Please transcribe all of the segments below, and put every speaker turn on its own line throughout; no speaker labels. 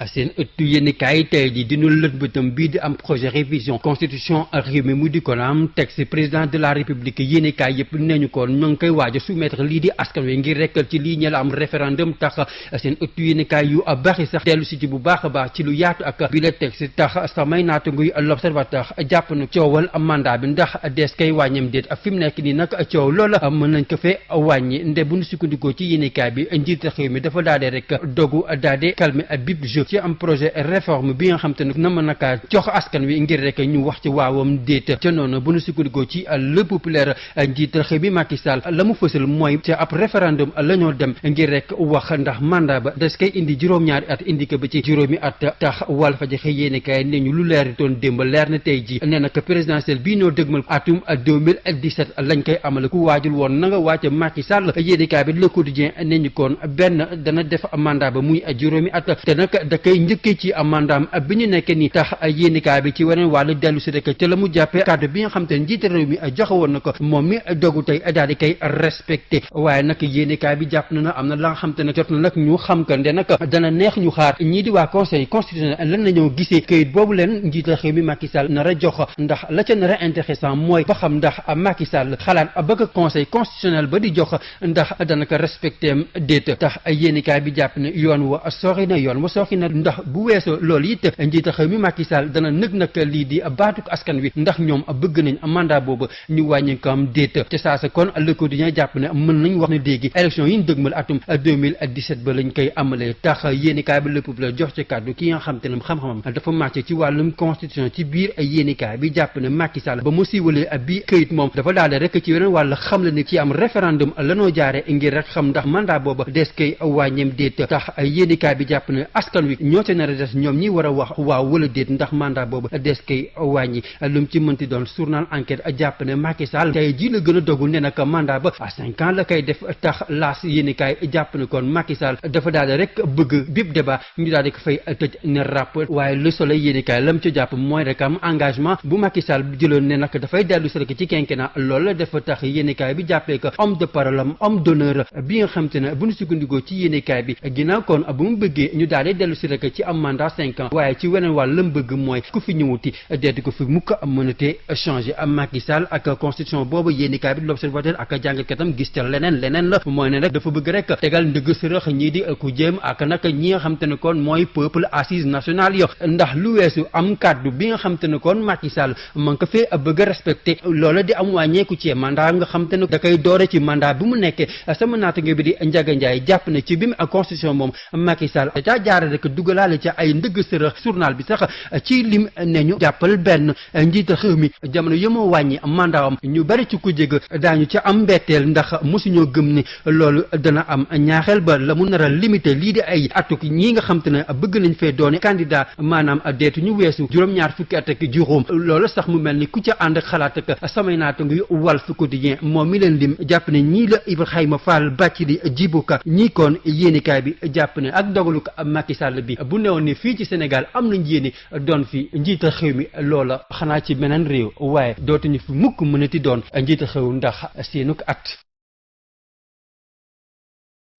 seen ëttu yéenekaay tey ji dinu lët bëtam bii di am projet révision constitution réew mi mu di ko am texte président de la république yéenekaay yëpp neñu ko ñoo ngi koy waaj a soumettre lii di askan wi ngir rekkal ci lii ñeel am référendum tax seen ëttu yéenekaay yu bari sax dellu si ci bu baax a baax ci lu yaatu ak bi la texte tax samay naatanguy l'observateur jàpp na coowal mandat bi ndax dees kay wàññeem déet fi mu nekk nii nag coow loola mën nañ ko fee wàññi nde bu ñu sukkandikoo ci yéenekaay bi njiit réew mi dafa daade rek dogu daade calmer bip jeu ci am projet réforme bi nga xam te ne na mën nakaa jox askan wi ngir rek ñu wax ci waawam déet ca noonu bu ñu sukkandikoo ci le populaire njiit réew mi Macky Sall la mu fësal mooy ca ab référendum la ñoo dem ngir rek wax ndax mandat ba des koy indi juróom-ñaari at indi ko ba ci juróomi at tax Walfadjri yéenekaay ne ñu lu leer toon démb leer na tey ji nee na que présidentielle bii ñoo dëgmal atum 2017 lañ koy amal ku waajul woon na nga wàcc Macky Sall yéenekaay bi Le Quotidien ne ñu koon benn dana def mandat ba muy juróomi at te nag da koy njëkkee ci mandaam bi ñu nekk ni tax yéenekaay bi ci weneen wàllu dellu si rek te la mu jàppee kàddu bi nga xam te ne njiit réew mi joxe woon na ko moom mi dogu tey daal di koy respecté waaye nag yéenekaay bi jàpp na am na la nga xam te ne jot na nag ñu xam que nde nag dana neex ñu xaar ñii di waa conseil constitutionnel lan la ñoo gisee këyit boobu leen njiit réew mi Macky Sall nar a jox ndax la ca nar a intéressant mooy ba xam ndax Macky Sall xalaat bëgg conseil constitutionnel ba di jox ndax dana ko respecté am déet tax yéenekaay bi jàpp ne yoon wa sori na ndax bu weesoo loolu it njiita xew mi Macky Sall dana nëg nag lii di baatuk askan wi ndax ñoom bëgg nañ mandat boobu ñu wàññi ko am déet te saa sa kon Le Quotidien jàpp ne mën nañ wax ne léegi élection yi ñu dëgmal atum 2017 ba lañ koy amalee tax yéenekaay bi Le Peuple jox ci kàddu ki nga xam te ne xam-xamam dafa màcc ci wàllum constitution ci biir yéenekaay bi jàpp ne Macky Sall ba mu siiwalee bi këyit moom dafa daal rek ci weneen wàll xam la ni ci am référendum lanoo jaare ngir rek xam ndax mandat boobu des koy wàññeem déet tax yéenekaay bi jàpp ne askan wi ñoo ca nar a des ñoom ñi war a wax waaw wala déet ndax mandat boobu des koy wàññi lu mu ci mënti doon journal enquête jàpp ne Macky Sall tey ji la gën a dogul ne nag mandat ba à 5 ans la koy def tax laas yéenekaay jàpp ne kon Macky Sall dafa daal rek bëgg bip débat ñu daal di ko fay tëj ne ràpp waaye Le Soleil yéenekaay la mu ci jàpp mooy rek am engagement bu Macky Sall jëloon ne nag dafay dellu si rek ci quinquennat loolu la dafa tax yéenekaay bi jàppee ko homme de parole am homme d'honneur bi nga xam te ne bu ñu sukkandikoo ci yéenekaay bi ginnaaw kon bu mu bëggee ñu daal di dellu si rek ci am mandat 5 ans waaye ci weneen wàll la mu bëgg mooy ku fi ñëwuti deeti ko fi mukk mënatee changer Macky Sall ak constitution boobu yéenekaay bi L'Observateur ak jàngatkatam gis ca leneen la mooy ne rek dafa bëgg rek tegal ndëgg sërëx ñii di ku jéem ak nag ñi nga xam te ne kon mooy peuple assise nationale yo ndax lu weesu am kàddu bi nga xam te ne kon Macky Sall man ko fee bëgg a respecté loola di am wàññeeku ci mandat nga xam te ne da koy doore ci mandat bi mu nekkee sama naataango bi di Ndiaga Ndiaye jàpp ne ci bi mu constitution moom Macky Sall daa jaare rek dugalaale ca ay ndëgg sërëx journal bi sax ci lim ne ñu jàppal benn njiita xew mi jamono yëmoo wàññi mandat am ñu bari ci ku jég daañu ca am mbetteel ndax mosuñoo gëm ni loolu dana am ñaaxeel ba la mu nar a limité lii di ay atuk ñi nga xam te ne bëgg nañ fee doone candidat maanaam deetu ñu weesu juróom-ñaar fukki at ak juróom loolu sax mu mel ni ku ca ànd ak xalaat ak samay naataango yu Walf Quotidien moom mi leen lim jàpp ne ñii la Ibrahima Fall Bathily Djibo Ka ñii kon yéenekaay bi jàpp ne ak dogalu Macky Sall bi bu newoon ne fii ci Sénégal am nañ yéene doon fi njiita xew mi loola xanaa ci beneen réew waaye dootuñu fi mukk mënati doon njiita xew ndax seenuk at.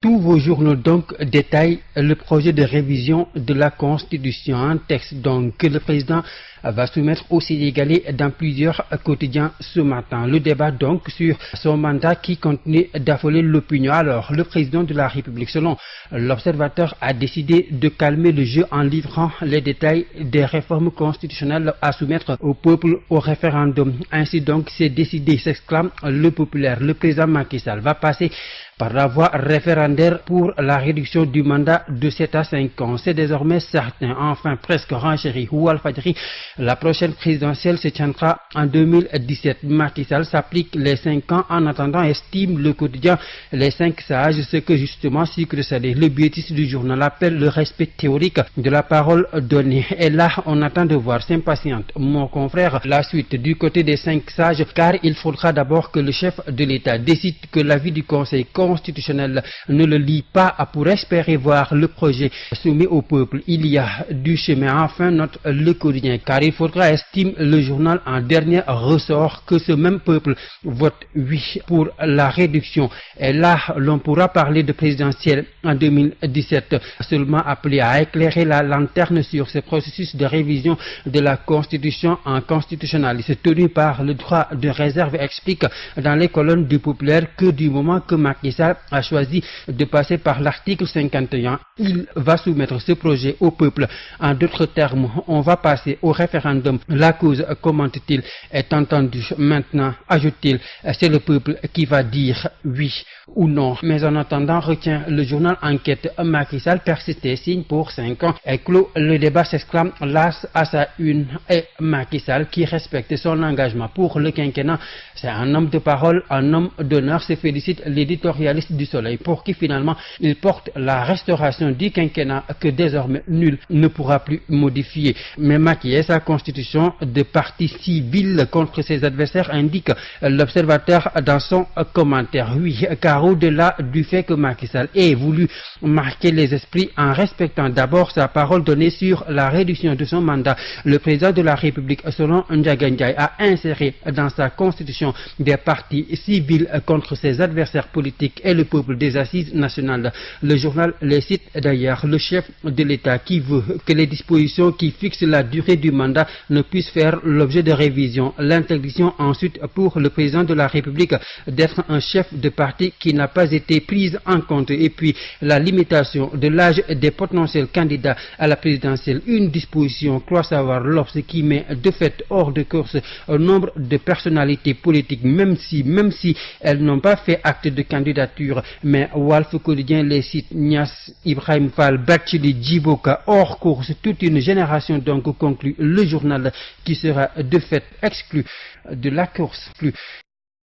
Tous vos journaux donc détaillent le projet de révision de la Constitution, un texte donc que le président va soumettre aux Sénégalais dans plusieurs quotidiens ce matin. Le débat donc sur son mandat qui continue d'affoler l'opinion. Alors, le président de la République, selon l'Observateur, a décidé de calmer le jeu en livrant les détails des réformes constitutionnelles à soumettre au peuple au référendum. Ainsi donc, c'est décidé, s'exclame le populaire. Le président Macky Sall va passer par la voie référendaire pour la réduction du mandat de 7 à 5 ans. C'est désormais certain, enfin presque renchéri Walfadjri. La prochaine présidentielle se tiendra en 2017. Macky Sall s'applique les 5 ans en attendant, estime le quotidien Les 5 sages, ce que justement Sucre Salé, le bêtise du journal, appelle le respect théorique de la parole donnée. Et là, on attend de voir, s'impatiente mon confrère, la suite du côté des 5 sages, car il faudra d'abord que le chef de l'État décide que l'avis du Conseil constitutionnel ne le lie pas pour espérer voir le projet soumis au peuple. Il y a du chemin. Enfin, note le quotidien, car car il faudra, estime le journal, en dernier ressort que ce même peuple vote oui pour la réduction. Et là, l'on pourra parler de présidentielle en 2017, seulement appelé à éclairer la lanterne sur ce processus de révision de la Constitution en constitutionnaliste tenu par le droit de réserve, explique dans les colonnes du Populaire que du moment que Macky Sall a choisi de passer par l'article 51, il va soumettre ce projet au peuple. En d'autres termes, on va passer au référendum. La cause, commente-t-il, est entendue. Maintenant, ajoute-t-il, c'est le peuple qui va dire oui ou non. Mais en attendant, retient le journal Enquête, Macky Sall persiste, signe pour 5 ans et clôt le débat, s'exclame l'AS à sa une. Et Macky Sall qui respecte son engagement pour le quinquennat, c'est un homme de parole, un homme d'honneur, se félicite l'éditorialiste du Soleil, pour qui finalement il porte la restauration du quinquennat que désormais nul ne pourra plus modifier. Mais Macky et sa constitution de parti civil contre ses adversaires, indique l'Observateur dans son commentaire. Oui, car au-delà du fait que Macky Sall ait voulu marquer les esprits en respectant d'abord sa parole donnée sur la réduction de son mandat, le président de la République, selon Ndiaga Ndiaye, a inséré dans sa constitution des partis civils contre ses adversaires politiques et le peuple des assises nationales. Le journal les cite d'ailleurs, le chef de l'État qui veut que les dispositions qui fixent la durée du mandat ne puissent faire l'objet de révision. L'interdiction ensuite pour le président de la République d'être un chef de parti qui n'a pas été prise en compte, et puis la limitation de l'âge des potentiels candidats à la présidentielle, une disposition, croit savoir l'Obs, qui met de fait hors de course un nombre de personnalités politiques, même si elles n'ont pas fait acte de candidature. Mais Walf Quotidien les cite, Niass, Ibrahim Fall, Bathily, Djibo Ka, hors course, toute une génération donc, conclut le journal, qui sera de fait exclue de la course.